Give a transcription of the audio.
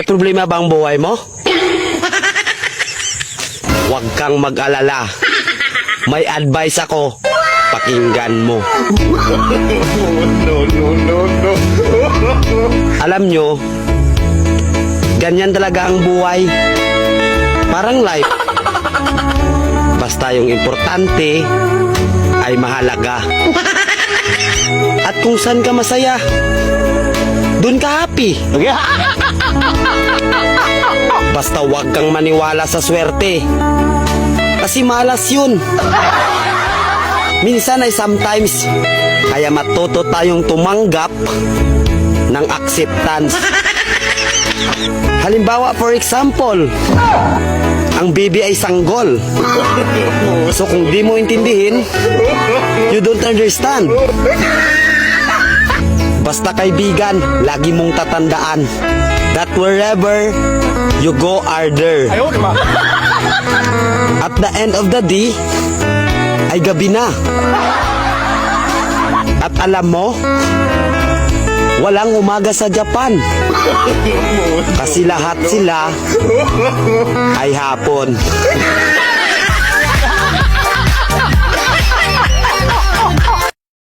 May problema ba ang buhay mo? Huwag kang mag-alala. May advice ako. Pakinggan mo. Alam nyo, ganyan talaga ang buhay. Parang life. Basta yung importante ay mahalaga. At kung saan ka masaya, dun ka happy. Basta huwag kang maniwala sa swerte. Kasi malas yun. Minsan ay sometimes, kaya matuto tayong tumanggap ng acceptance. Halimbawa, for example, ang baby ay sanggol. So kung di mo intindihin, you don't understand. Basta kaibigan, lagi mong tatandaan that wherever you go are there. At the end of the day, ay gabi na. At alam mo, walang umaga sa Japan. Kasi lahat sila ay hapon.